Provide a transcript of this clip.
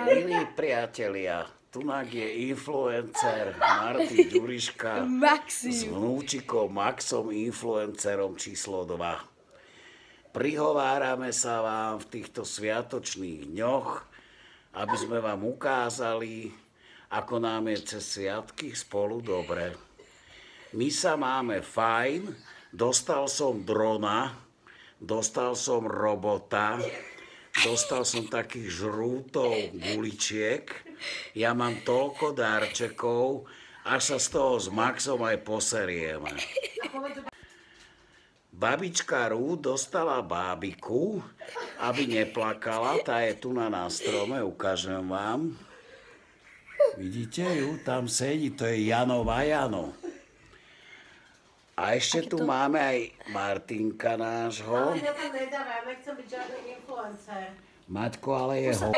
Milí priatelia, tunak je influencer Martin Ďuriška s vnúčikom Maxom, influencerom číslo 2. Prihovárame sa vám v týchto sviatočných dňoch, aby sme vám ukázali, ako nám je cez sviatky spolu dobre. My sa máme fajn, dostal som drona, dostal som robota, dostal som takých žrútov guličiek, ja mám toľko darčekov, až sa z toho s Maxom aj poserieme. Babička Rú dostala bábiku, aby neplakala, tá je tu na strome, ukážem vám. Vidíte ju, tam sedí, to je Janova Jano. A ešte tu máme aj Martinka nášho. Ale ja tam nedávam, ja nechcem byť žiadny influencer. Maťko, ale je